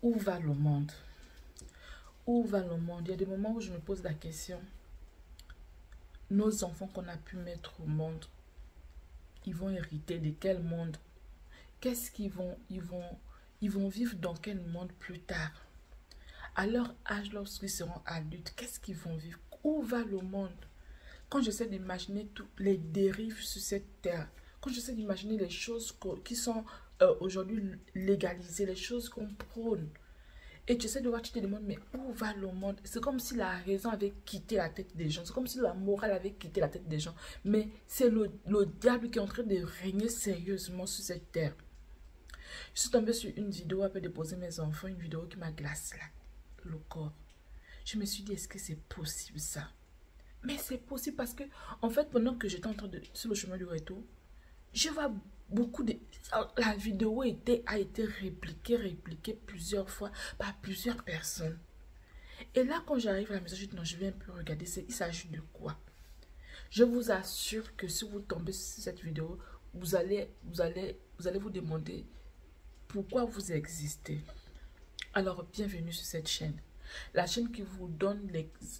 Où va le monde? Où va le monde? Il y a des moments où je me pose la question. Nos enfants qu'on a pu mettre au monde, ils vont hériter de quel monde? Qu'est-ce ils vont vivre dans quel monde plus tard? À leur âge, lorsqu'ils seront adultes, qu'est-ce qu'ils vont vivre? Où va le monde? Quand j'essaie d'imaginer toutes les dérives sur cette terre, quand j'essaie d'imaginer les choses qui sont aujourd'hui légalisées, les choses qu'on prône, et tu essaies de voir, tu te demandes, mais où va le monde? C'est comme si la raison avait quitté la tête des gens. C'est comme si la morale avait quitté la tête des gens. Mais c'est le diable qui est en train de régner sérieusement sur cette terre. Je suis tombée sur une vidéo après déposer mes enfants, une vidéo qui m'a glacé le corps. Je me suis dit, est-ce que c'est possible ça? Mais c'est possible parce que, en fait, pendant que j'étais en train de, sur le chemin du retour, je vois beaucoup de... La vidéo a été répliquée plusieurs fois par plusieurs personnes. Et là, quand j'arrive à la maison, je dis non, je vais un peu regarder, il s'agit de quoi? Je vous assure que si vous tombez sur cette vidéo, vous allez vous demander pourquoi vous existez. Alors, bienvenue sur cette chaîne. La chaîne qui vous donne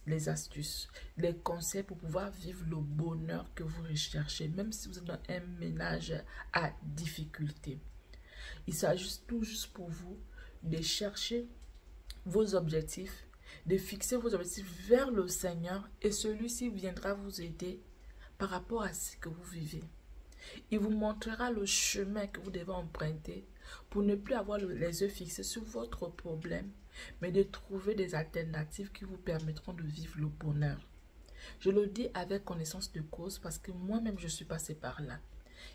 les astuces, les conseils pour pouvoir vivre le bonheur que vous recherchez, même si vous êtes dans un ménage à difficulté. Il s'agit tout juste pour vous de chercher vos objectifs, de fixer vos objectifs vers le Seigneur et celui-ci viendra vous aider par rapport à ce que vous vivez. Il vous montrera le chemin que vous devez emprunter pour ne plus avoir les yeux fixés sur votre problème, mais de trouver des alternatives qui vous permettront de vivre le bonheur. Je le dis avec connaissance de cause parce que moi-même je suis passée par là.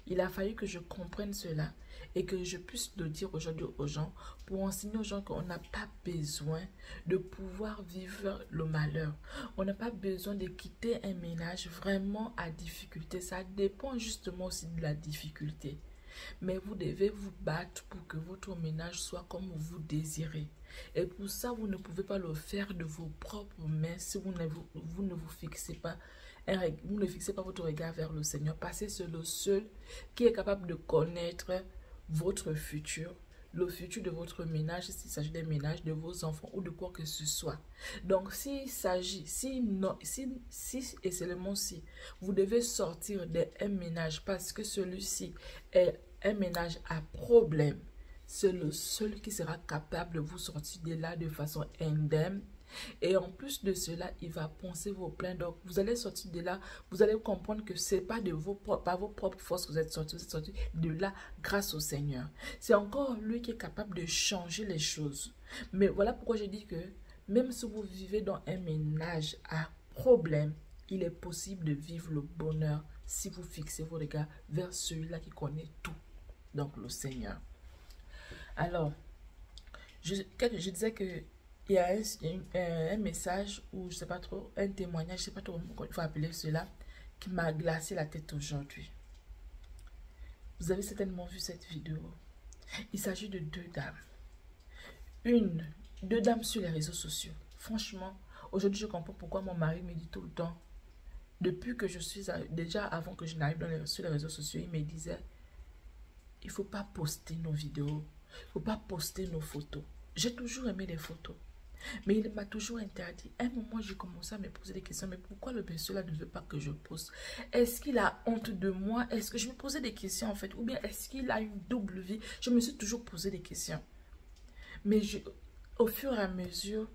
Il a fallu que je comprenne cela et que je puisse le dire aujourd'hui aux gens pour enseigner aux gens qu'on n'a pas besoin de pouvoir vivre le malheur. On n'a pas besoin de quitter un ménage vraiment à difficulté. Ça dépend justement aussi de la difficulté. Mais vous devez vous battre pour que votre ménage soit comme vous désirez. Et pour ça, vous ne pouvez pas le faire de vos propres mains si vous ne vous fixez pas. Vous ne fixez pas votre regard vers le Seigneur parce que c'est le seul qui est capable de connaître votre futur, le futur de votre ménage, s'il s'agit des ménages de vos enfants ou de quoi que ce soit. Donc, s'il s'agit, si et seulement si, vous devez sortir d'un ménage parce que celui-ci est un ménage à problème, c'est le seul qui sera capable de vous sortir de là de façon indemne. Et en plus de cela, il va poncer vos plaintes. Donc, vous allez sortir de là, vous allez comprendre que ce n'est pas par vos propres forces que vous êtes sortis de là grâce au Seigneur. C'est encore lui qui est capable de changer les choses. Mais voilà pourquoi je dis que même si vous vivez dans un ménage à problème, il est possible de vivre le bonheur si vous fixez vos regards vers celui-là qui connaît tout, donc le Seigneur. Alors, je disais que il y a un message ou je sais pas trop, un témoignage, je sais pas trop comment il faut appeler cela, qui m'a glacé la tête aujourd'hui. Vous avez certainement vu cette vidéo. Il s'agit de deux dames. Deux dames sur les réseaux sociaux. Franchement, aujourd'hui je comprends pourquoi mon mari me dit tout le temps, depuis que je suis, déjà avant que je n'arrive sur les réseaux sociaux, il me disait, il ne faut pas poster nos vidéos, il ne faut pas poster nos photos. J'ai toujours aimé les photos. Mais il m'a toujours interdit. À un moment, j'ai commencé à me poser des questions. Mais pourquoi le monsieur-là ne veut pas que je poste? Est-ce qu'il a honte de moi? Est-ce que je me posais des questions en fait? Ou bien est-ce qu'il a une double vie? Je me suis toujours posé des questions. Mais au fur et à mesure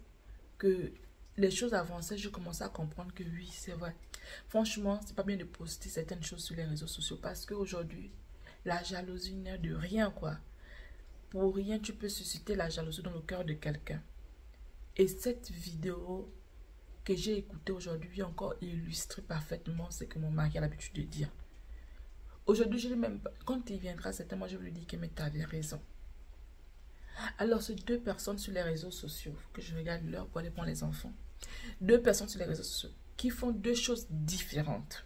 que les choses avançaient, je commençais à comprendre que oui, c'est vrai. Franchement, c'est pas bien de poster certaines choses sur les réseaux sociaux parce qu'aujourd'hui, la jalousie n'est de rien, quoi. Pour rien, tu peux susciter la jalousie dans le cœur de quelqu'un. Et cette vidéo que j'ai écoutée aujourd'hui encore illustre parfaitement ce que mon mari a l'habitude de dire. Aujourd'hui, je ne même pas, quand il viendra, certainement, je vais lui dire que mais tu avais raison. Alors, ces deux personnes sur les réseaux sociaux, il faut que je regarde l'heure pour aller prendre les enfants. Deux personnes sur les réseaux sociaux qui font deux choses différentes.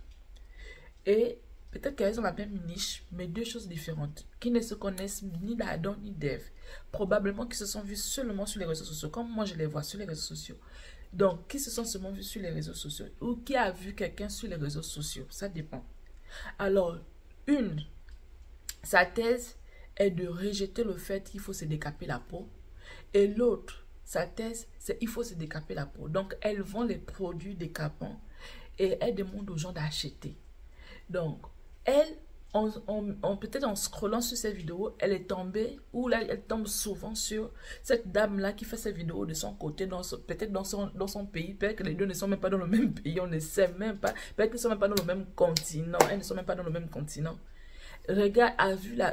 Et peut-être qu'elles ont la même niche, mais deux choses différentes, qui ne se connaissent ni d'Adam ni d'Ève. Probablement qui se sont vus seulement sur les réseaux sociaux, comme moi je les vois sur les réseaux sociaux. Donc, qui se sont seulement vus sur les réseaux sociaux, ou qui a vu quelqu'un sur les réseaux sociaux, ça dépend. Alors, sa thèse est de rejeter le fait qu'il faut se décaper la peau Et l'autre, sa thèse, c'est il faut se décaper la peau. Donc, elle vend les produits décapants et elle demande aux gens d'acheter. Donc, elle, peut-être en scrollant sur ces vidéos, elle est tombée, ou là, elle tombe souvent sur cette dame-là qui fait ses vidéos de son côté, peut-être dans son pays. Peut-être que les deux ne sont même pas dans le même pays, on ne sait même pas. Peut-être qu'ils ne sont même pas dans le même continent. Elles ne sont même pas dans le même continent. Regarde,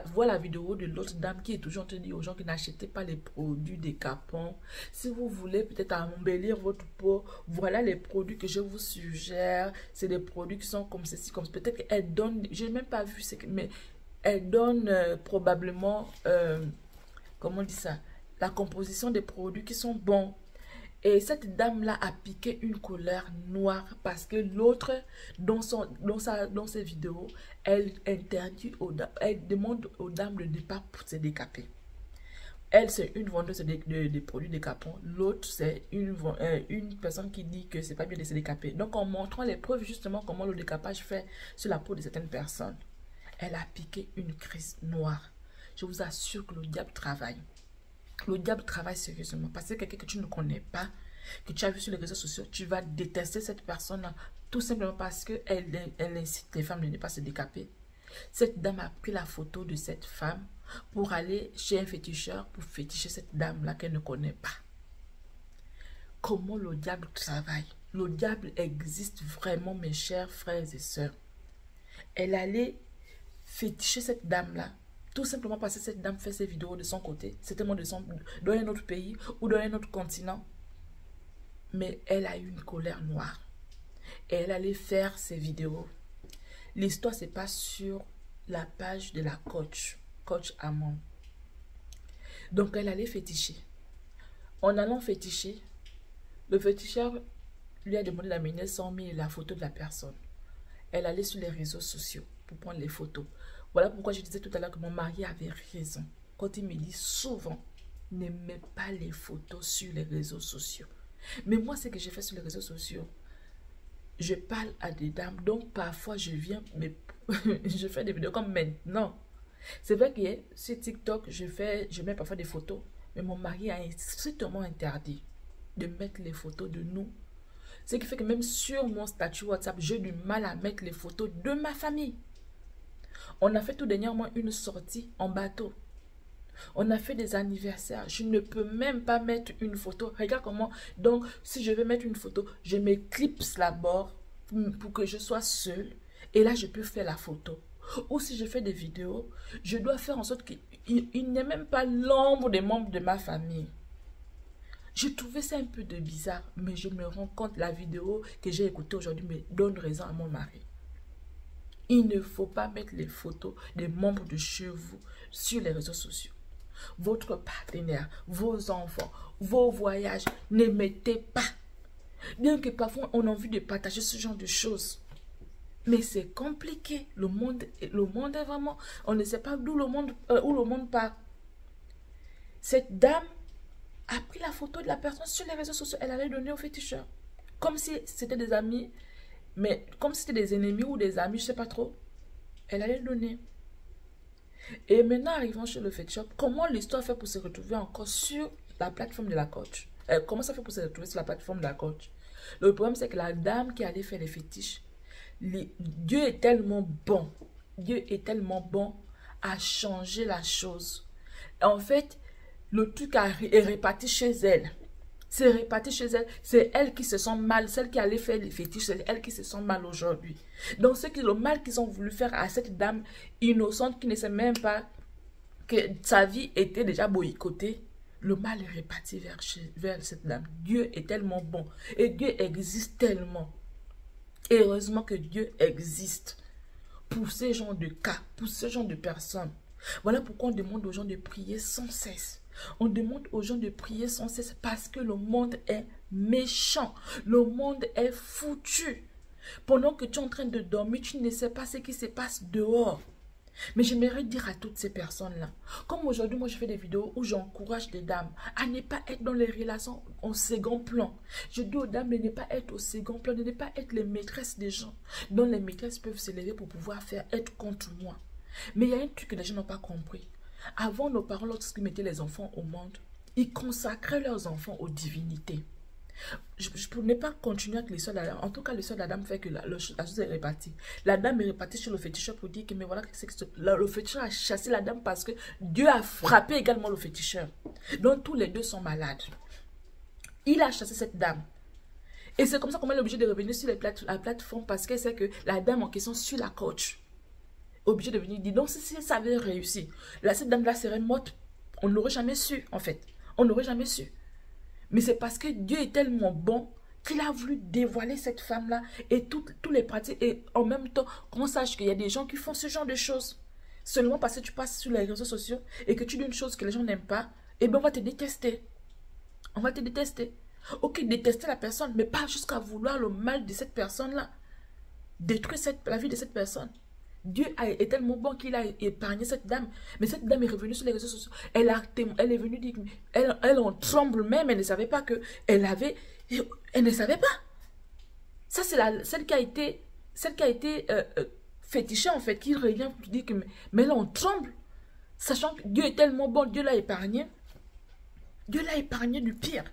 voit la vidéo de l'autre dame qui est toujours en train de dire aux gens que n'achetez pas les produits décapants. Si vous voulez peut-être embellir votre peau, voilà les produits que je vous suggère. C'est des produits qui sont comme ceci, comme peut-être qu'elle donne, j'ai même pas vu, mais elle donne probablement, comment on dit ça, la composition des produits qui sont bons. Et cette dame-là a piqué une colère noire parce que l'autre, dans ses vidéos, elle demande aux dames de départ pour se décaper. Elle, c'est une vendeuse de produits décapants. L'autre, c'est une personne qui dit que c'est pas bien de se décaper. Donc, en montrant les preuves, justement, comment le décapage fait sur la peau de certaines personnes, elle a piqué une crise noire. Je vous assure que le diable travaille. Le diable travaille sérieusement parce que quelqu'un que tu ne connais pas, que tu as vu sur les réseaux sociaux, tu vas détester cette personne tout simplement parce qu'elle incite les femmes de ne pas se décaper. Cette dame a pris la photo de cette femme pour aller chez un féticheur pour féticher cette dame-là qu'elle ne connaît pas. Comment le diable travaille? Le diable existe vraiment, mes chers frères et sœurs. Elle allait féticher cette dame-là tout simplement parce que cette dame fait ses vidéos de son côté, certainement dans un autre pays ou dans un autre continent. Mais elle a eu une colère noire. Et elle allait faire ses vidéos. L'histoire se passe sur la page de la coach Amon. Donc elle allait féticher. En allant féticher, le féticheur lui a demandé d'amener 100 000 et la photo de la personne. Elle allait sur les réseaux sociaux pour prendre les photos. Voilà pourquoi je disais tout à l'heure que mon mari avait raison. Quand il me dit souvent, ne mets pas les photos sur les réseaux sociaux. Mais moi, ce que j'ai fait sur les réseaux sociaux, je parle à des dames. Donc, parfois, je viens, mais je fais des vidéos comme maintenant. C'est vrai que sur TikTok, je mets parfois des photos. Mais mon mari a strictement interdit de mettre les photos de nous. Ce qui fait que même sur mon statut WhatsApp, j'ai du mal à mettre les photos de ma famille. On a fait tout dernièrement une sortie en bateau. On a fait des anniversaires. Je ne peux même pas mettre une photo. Regarde comment. Donc, si je vais mettre une photo, je m'éclipse d'abord pour que je sois seule. Et là, je peux faire la photo. Ou si je fais des vidéos, je dois faire en sorte qu'il n'y ait même pas l'ombre des membres de ma famille. Je trouvais ça un peu de bizarre, mais je me rends compte, la vidéo que j'ai écoutée aujourd'hui me donne raison à mon mari. Il ne faut pas mettre les photos des membres de chez vous sur les réseaux sociaux. Votre partenaire, vos enfants, vos voyages, ne mettez pas. Bien que parfois on a envie de partager ce genre de choses. Mais c'est compliqué. Le monde est vraiment... On ne sait pas d'où où le monde part. Cette dame a pris la photo de la personne sur les réseaux sociaux. Elle allait donner au féticheur. Comme si c'était des amis. Mais comme si c'était des ennemis ou des amis, je ne sais pas trop. Elle allait donner. Et maintenant, arrivant chez le féticheur, comment l'histoire fait pour se retrouver encore sur la plateforme de la coach? Comment ça fait pour se retrouver sur la plateforme de la coach? Le problème, c'est que la dame qui allait faire les fétiches, Dieu est tellement bon. Dieu est tellement bon à changer la chose. En fait, le truc est réparti chez elle. C'est réparti chez elle. C'est elle qui se sent mal. Celle qui allait faire les fétiches, c'est elle qui se sent mal aujourd'hui. Donc, le mal qu'ils ont voulu faire à cette dame innocente qui ne sait même pas que sa vie était déjà boycottée, le mal est réparti vers cette dame. Dieu est tellement bon. Et Dieu existe tellement. Et heureusement que Dieu existe pour ces genres de cas, pour ce genre de personnes. Voilà pourquoi on demande aux gens de prier sans cesse. On demande aux gens de prier sans cesse parce que le monde est méchant. Le monde est foutu. Pendant que tu es en train de dormir, tu ne sais pas ce qui se passe dehors. Mais j'aimerais dire à toutes ces personnes-là, comme aujourd'hui, moi je fais des vidéos où j'encourage les dames à ne pas être dans les relations au second plan. Je dis aux dames de ne pas être au second plan, de ne pas être les maîtresses des gens, dont les maîtresses peuvent s'élever pour pouvoir être contre moi. Mais il y a un truc que les gens n'ont pas compris. Avant, nos parents, lorsqu'ils mettaient les enfants au monde, Ils consacraient leurs enfants aux divinités. Pour ne pas continuer avec l'histoire de la dame, en tout cas l'histoire de la dame fait que la chose est répartie. La dame est répartie sur le féticheur pour dire que mais voilà, le féticheur a chassé la dame parce que Dieu a frappé également le féticheur. Donc tous les deux sont malades. Il a chassé cette dame. Et c'est comme ça qu'on est obligé de revenir sur la plateforme parce que c'est que la dame en question suit la coach. Obligé de venir dire, donc si ça avait réussi, cette dame-là serait morte, on n'aurait jamais su en fait. On n'aurait jamais su. Mais c'est parce que Dieu est tellement bon qu'il a voulu dévoiler cette femme-là et tous les pratiques. Et en même temps, qu'on sache qu'il y a des gens qui font ce genre de choses. Seulement parce que tu passes sur les réseaux sociaux et que tu dis une chose que les gens n'aiment pas, eh bien on va te détester. On va te détester. Ok, détester la personne, mais pas jusqu'à vouloir le mal de cette personne-là. Détruire la vie de cette personne. Dieu est tellement bon qu'il a épargné cette dame. Mais cette dame est revenue sur les réseaux sociaux. Elle est venue dire, elle en tremble même, elle ne savait pas qu'elle avait... Elle ne savait pas. Ça, c'est celle qui a été fétichée, en fait, qui revient pour dire que... Mais elle en tremble. Sachant que Dieu est tellement bon, Dieu l'a épargné. Dieu l'a épargné du pire.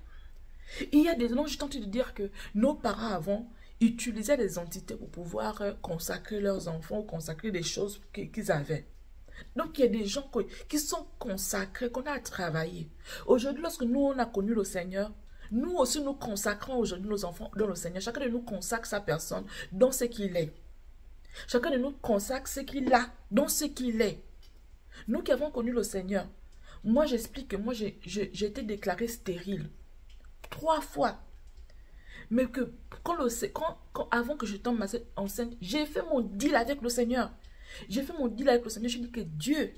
Il y a des gens, je tente de dire que nos parents avant utilisaient des entités pour pouvoir consacrer leurs enfants ou consacrer des choses qu'ils avaient. Donc, il y a des gens qui sont consacrés, qu'on a travaillé. Aujourd'hui, lorsque nous, on a connu le Seigneur, nous aussi, nous consacrons aujourd'hui nos enfants dans le Seigneur. Chacun de nous consacre sa personne dans ce qu'il est. Chacun de nous consacre ce qu'il a dans ce qu'il est. Nous qui avons connu le Seigneur, moi, j'explique que moi, j'ai été déclarée stérile 3 fois. Mais que avant que je tombe enceinte, j'ai fait mon deal avec le Seigneur. J'ai fait mon deal avec le Seigneur. Je dis que Dieu,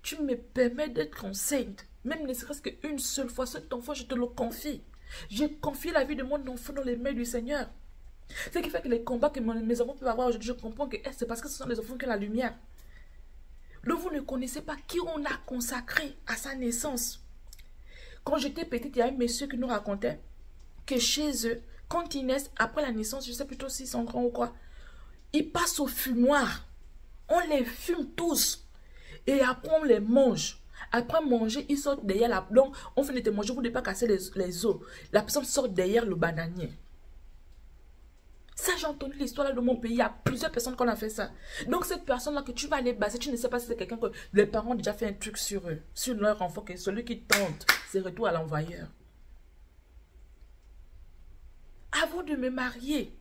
tu me permets d'être enceinte. Même ne serait-ce qu'une seule fois, cet enfant, je te le confie. J'ai confié la vie de mon enfant dans les mains du Seigneur. Ce qui fait que les combats que mes enfants peuvent avoir aujourd'hui, je comprends que c'est parce que ce sont les enfants qui ont la lumière. Donc vous ne connaissez pas qui on a consacré à sa naissance. Quand j'étais petite, il y a un monsieur qui nous racontait que chez eux, quand ils naissent, après la naissance, je ne sais plutôt s'ils sont grands ou quoi, ils passent au fumoir. On les fume tous. Et après, on les mange. Après manger, ils sortent derrière la... Donc, on finit de manger, vous ne devez pas casser les os. La personne sort derrière le bananier. Ça, j'ai entendu l'histoire de mon pays. Il y a plusieurs personnes qui ont fait ça. Donc, cette personne-là que tu vas aller baser, tu ne sais pas si c'est quelqu'un que les parents ont déjà fait un truc sur eux, sur leur enfant, que celui qui tente, c'est retour à l'envoyeur. Avant de me marier,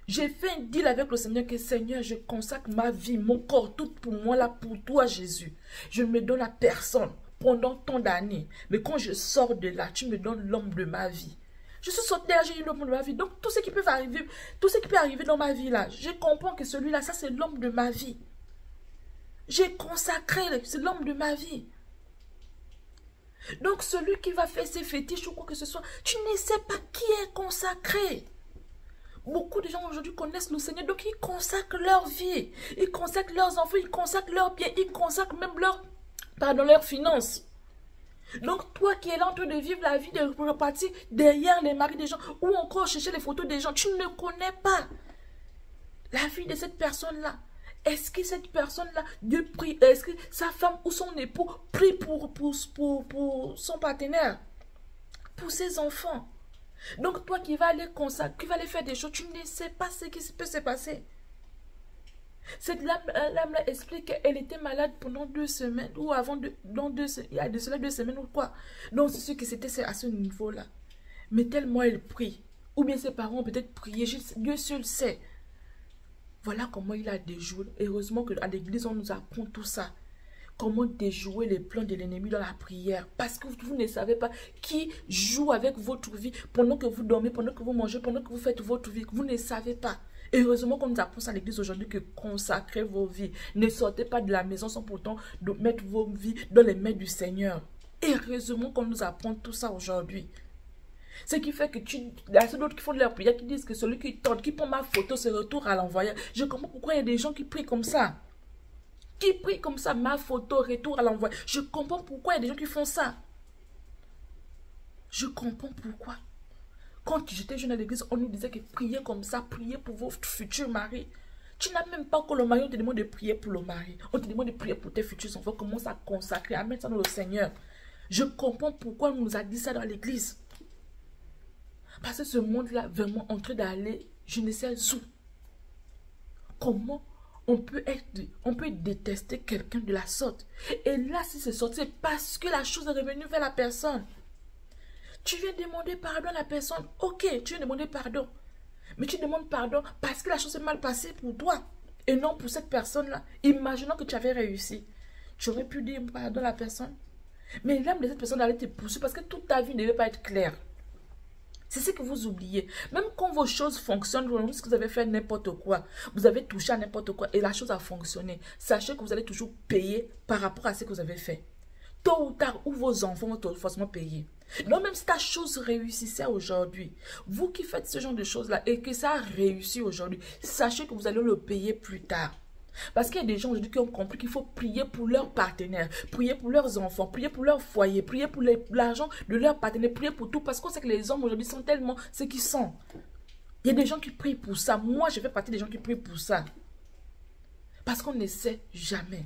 j'ai fait un deal avec le Seigneur que Seigneur, je consacre ma vie, mon corps, tout pour moi, là, pour toi, Jésus. Je ne me donne à personne pendant tant d'années. Mais quand je sors de là, tu me donnes l'homme de ma vie. Je suis sortie derrière, j'ai eu l'homme de ma vie. Donc, tout ce qui peut arriver dans ma vie, là, je comprends que celui-là, ça, c'est l'homme de ma vie. J'ai consacré, c'est l'homme de ma vie. Donc, celui qui va faire ses fétiches ou quoi que ce soit, tu ne sais pas qui est consacré. Beaucoup de gens aujourd'hui connaissent le Seigneur, donc ils consacrent leur vie. Ils consacrent leurs enfants, ils consacrent leurs biens, ils consacrent même leurs finances. Donc, toi qui es là en train de vivre la vie de repartir derrière les maris des gens ou encore chercher les photos des gens, tu ne connais pas la vie de cette personne-là. Est-ce que cette personne-là, Dieu prie, est-ce que sa femme ou son époux prie pour son partenaire, pour ses enfants? Donc, toi qui vas aller consacrer, qui va aller faire des choses, tu ne sais pas ce qui peut se passer. Cette lame-là explique qu'elle était malade pendant 2 semaines, ou avant, il y a de cela 2 semaines ou quoi. Donc, c'est sûr que c'était à ce niveau-là. Mais tellement elle prie, ou bien ses parents ont peut-être prié, Dieu seul sait. Voilà comment il a déjoué. Heureusement qu'à l'église, on nous apprend tout ça. Comment déjouer les plans de l'ennemi dans la prière. Parce que vous ne savez pas qui joue avec votre vie pendant que vous dormez, pendant que vous mangez, pendant que vous faites votre vie. Vous ne savez pas. Et heureusement qu'on nous apprend ça à l'église aujourd'hui que consacrez vos vies. Ne sortez pas de la maison sans pourtant de mettre vos vies dans les mains du Seigneur. Et heureusement qu'on nous apprend tout ça aujourd'hui. Ce qui fait que il y a d'autres qui font de leur prière qui disent que celui qui tente, qui prend ma photo, se retourne à l'envoyeur. Je comprends pourquoi il y a des gens qui prient comme ça. Qui prient comme ça, ma photo, retour à l'envoyeur. Je comprends pourquoi il y a des gens qui font ça. Je comprends pourquoi. Quand j'étais jeune à l'église, on nous disait que priez comme ça, priez pour votre futur mari. Tu n'as même pas que le mari, on te demande de prier pour le mari. On te demande de prier pour tes futurs enfants. Commence à consacrer, à mettre ça dans le Seigneur. Je comprends pourquoi on nous a dit ça dans l'église. Parce que ce monde-là, vraiment en train d'aller, je ne sais où. Comment on peut détester quelqu'un de la sorte. Et là, si c'est sorti, c'est parce que la chose est revenue vers la personne. Tu viens demander pardon à la personne. Ok, tu viens demander pardon. Mais tu demandes pardon parce que la chose est mal passée pour toi. Et non pour cette personne-là. Imaginons que tu avais réussi. Tu aurais pu dire pardon à la personne. Mais l'âme de cette personne allait te pousser parce que toute ta vie ne devait pas être claire. C'est ce que vous oubliez. Même quand vos choses fonctionnent, même si vous avez fait n'importe quoi, vous avez touché à n'importe quoi et la chose a fonctionné, sachez que vous allez toujours payer par rapport à ce que vous avez fait. Tôt ou tard, ou vos enfants vont forcément payer. Donc même si ta chose réussissait aujourd'hui, vous qui faites ce genre de choses-là et que ça a réussi aujourd'hui, sachez que vous allez le payer plus tard. Parce qu'il y a des gens aujourd'hui qui ont compris qu'il faut prier pour leurs partenaires, prier pour leurs enfants, prier pour leur foyer, prier pour l'argent de leurs partenaires, prier pour tout. Parce qu'on sait que les hommes aujourd'hui sont tellement ce qu'ils sont. Il y a des gens qui prient pour ça. Moi, je fais partie des gens qui prient pour ça. Parce qu'on ne sait jamais.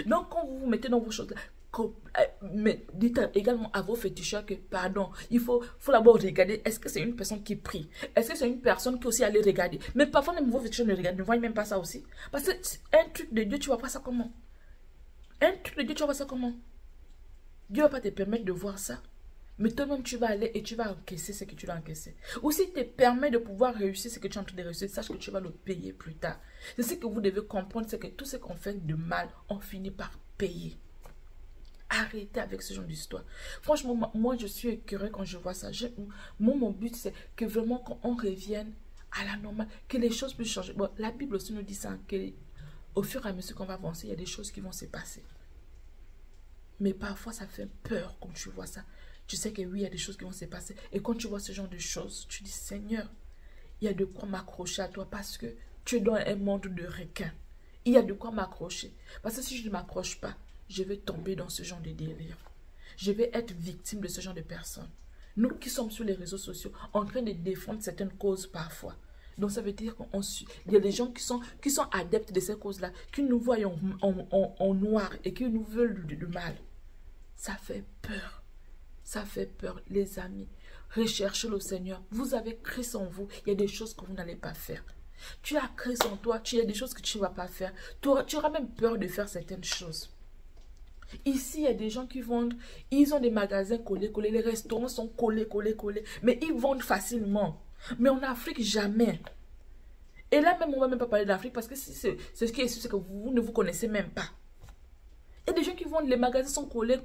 Donc, quand vous vous mettez dans vos choses-là, mais dites également à vos féticheurs que, pardon, il faut d'abord regarder, est-ce que c'est une personne qui prie? Est-ce que c'est une personne qui aussi allait regarder? Mais parfois, même vos féticheurs ne voient même pas ça aussi. Parce que un truc de Dieu, tu vas voir ça comment? Un truc de Dieu, tu vas voir ça comment? Dieu ne va pas te permettre de voir ça. Mais toi-même, tu vas aller et tu vas encaisser ce que tu dois encaisser. Ou s'il te permet de pouvoir réussir ce que tu es en train de réussir, sache que tu vas le payer plus tard. C'est ce que vous devez comprendre, c'est que tout ce qu'on fait de mal, on finit par payer. Arrêtez avec ce genre d'histoire. Franchement, moi, je suis écœurée quand je vois ça. Mon but, c'est que vraiment, quand on revienne à la normale, que les choses puissent changer. Bon, la Bible aussi nous dit ça, qu'au fur et à mesure qu'on va avancer, il y a des choses qui vont se passer. Mais parfois, ça fait peur quand tu vois ça. Tu sais que oui, il y a des choses qui vont se passer. Et quand tu vois ce genre de choses, tu dis, Seigneur, il y a de quoi m'accrocher à toi parce que tu es dans un monde de requins. Il y a de quoi m'accrocher. Parce que si je ne m'accroche pas, je vais tomber dans ce genre de délire. Je vais être victime de ce genre de personnes. Nous qui sommes sur les réseaux sociaux, en train de défendre certaines causes parfois. Donc ça veut dire qu'il y a des gens qui sont adeptes de ces causes-là, qui nous voient en noir et qui nous veulent du mal. Ça fait peur. Ça fait peur, les amis. Recherchez le Seigneur. Vous avez Christ en vous. Il y a des choses que vous n'allez pas faire. Tu as Christ en toi. Il y a des choses que tu ne vas pas faire. Tu auras même peur de faire certaines choses. Ici, il y a des gens qui vendent, ils ont des magasins collés, les restaurants sont collés, mais ils vendent facilement. Mais en Afrique, jamais. Et là même, on ne va même pas parler d'Afrique parce que c'est ce qui est sûr, c'est que vous ne vous connaissez même pas. Il y a des gens qui vendent, les magasins sont collés,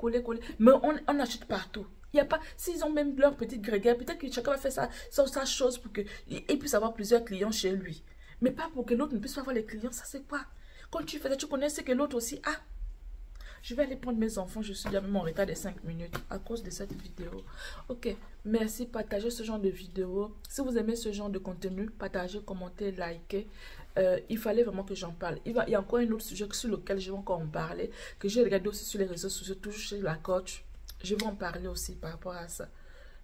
mais on achète partout. Il y a pas, s'ils ont même leur petite grégaire, peut-être que chacun va faire sa chose pour qu'il puisse avoir plusieurs clients chez lui. Mais pas pour que l'autre ne puisse pas avoir les clients, ça c'est quoi? Quand tu fais ça, tu connais ce que l'autre aussi a. Je vais aller prendre mes enfants. Je suis déjà même en retard de 5 minutes à cause de cette vidéo. Ok, merci. Partagez ce genre de vidéo. Si vous aimez ce genre de contenu, partagez, commentez, likez. Il fallait vraiment que j'en parle. Il y a encore un autre sujet sur lequel je vais encore en parler, que j'ai regardé aussi sur les réseaux sociaux, toujours chez la coach. Je vais en parler aussi par rapport à ça.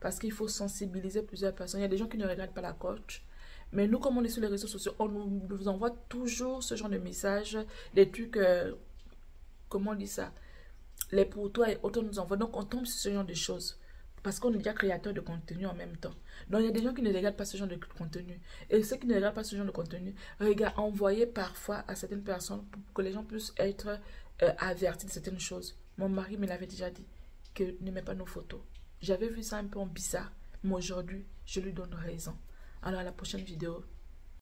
Parce qu'il faut sensibiliser plusieurs personnes. Il y a des gens qui ne regardent pas la coach. Mais nous, comme on est sur les réseaux sociaux, on nous envoie toujours ce genre de messages, des trucs... comment on dit ça? Les pour toi et autres nous envoient. Donc, on tombe sur ce genre de choses. Parce qu'on est déjà créateur de contenu en même temps. Donc, il y a des gens qui ne regardent pas ce genre de contenu. Et ceux qui ne regardent pas ce genre de contenu, envoyez parfois à certaines personnes pour que les gens puissent être avertis de certaines choses. Mon mari me l'avait déjà dit, que ne met pas nos photos. J'avais vu ça un peu en bizarre. Mais aujourd'hui, je lui donne raison. Alors, à la prochaine vidéo.